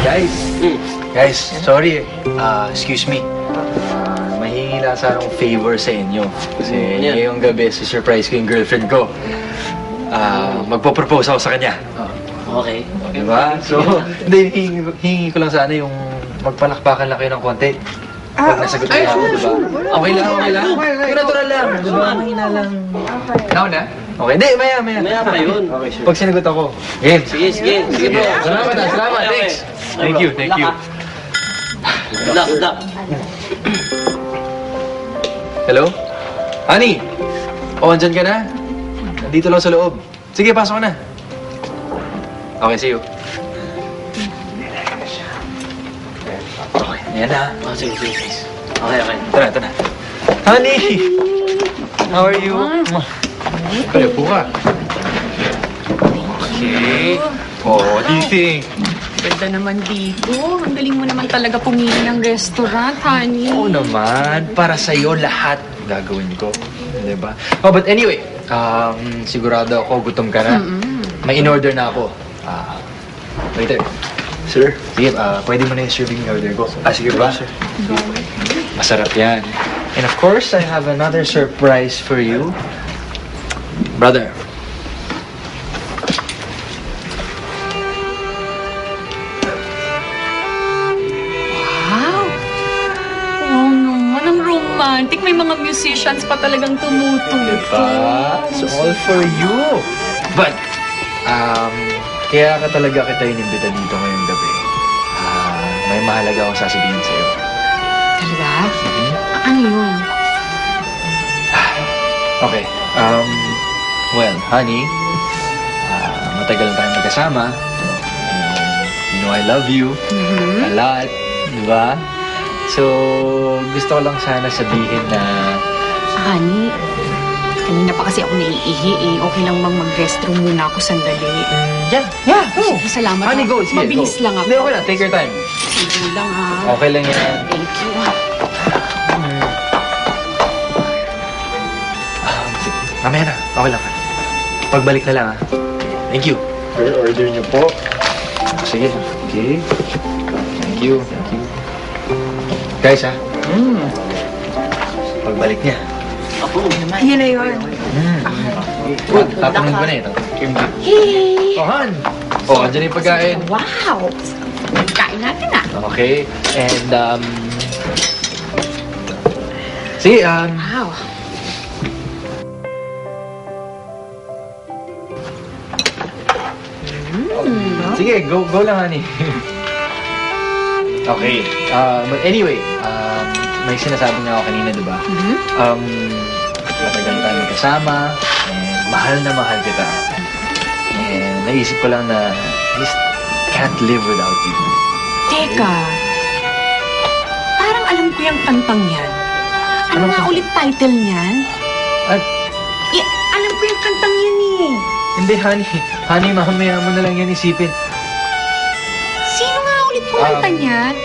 Guys, guys, sorry. Excuse me. Mahingi lang sana akong favor sa inyo. Kasi ngayong gabi, surprise ko yung girlfriend ko. Magpo-propose ako sa kanya. Okay. Diba? So, hindi, hingi ko lang sana yung magpalakpakan lang kayo ng konti. Pag nasagot niya ako, diba? Okay lang, okay lang. Natural lang, diba? Mahina lang. Now na? Okay, hindi, maya. Maya pa yun. Okay, sure. Pag sinagot ako, game. Sige bro. Salamat, thanks. Thank you. Good luck. Hello? Honey? Andyan ka na? Nandito lang sa loob. Sige, pasok ka na. Okay, see you. Okay, ayan na. Sige. Okay. Tara. Honey! How are you? Kaya po ka. Okay. What do you think? Ganda naman dito. Ang galing mo naman talaga pumili ng restaurant, honey. Oo naman. Para sa'yo lahat gagawin ko. Diba? Oh, but anyway, sigurado ako gutom ka na. May in-order na ako. Waiter. Sir? Sige, pwede mo na yung serving order ko. Sige ba? Sir. Masarap yan. And of course, I have another surprise for you. Brother. Wow! Oh naman, ang romantic. May mga musicians pa talagang tumutugtog. Diba? It's all for you. But, kaya ka talaga kita inimbita dito ngayong gabi. May mahalaga akong sasabihin sa'yo. Talaga? Ano yun? Okay. Well, honey, matagal na tayong magkasama. You know I love you a lot, di ba? So, gusto ko lang sana sabihin na... Honey, kanina pa kasi ako naiihi eh. Okay lang bang mag-restroom muna ako sandali? Yeah. Oh. Sige, salamat. Honey, go. Sige, Mabilis go. lang ako. Hindi, okay lang. Take your time. Sige lang ha. Okay lang yan. Thank you. Sige. Mamaya na. Okay lang. Pagbalik na lang, ha? Thank you. Order niyo po. Sige. Okay. Thank you. Guys, ha? Pagbalik niya. Yun na yun. Good. Tatanungin ko na ito. Hey! Han! Andyan na yung pagkain. Wow! Kain natin ah. Okay. And, sige, Wow. sige, go lang, honey. Okay. But anyway, may sinasabi nga ako kanina, di ba? Matagal tayo magkasama, and mahal na mahal kita. And naisip ko lang na just can't live without you. Teka. Parang alam ko yung kantang yan. Ano nga ulit title niyan? At, Alam ko yung kantang yan eh. hindi, honey. Honey, mamaya mo na lang yan isipin. Sino nga ulit kumanta niyan?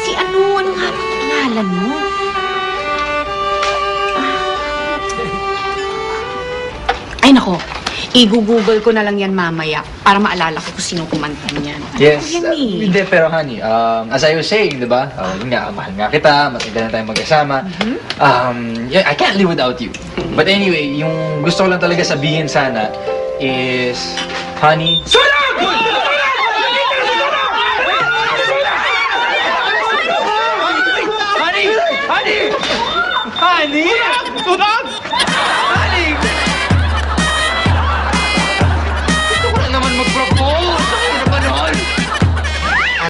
Si ano nga ba pangalan mo? Ay nako, i-google ko na lang yan mamaya para maalala ko kung sino kumanta niyan. Yes. Ano yan eh? Hindi, pero honey, as I was saying, di ba? Yun nga, mahal nga kita, matagal na tayong magkasama. Yeah, I can't live without you. But anyway, yung gusto ko lang talaga sabihin sana is, honey... Honey!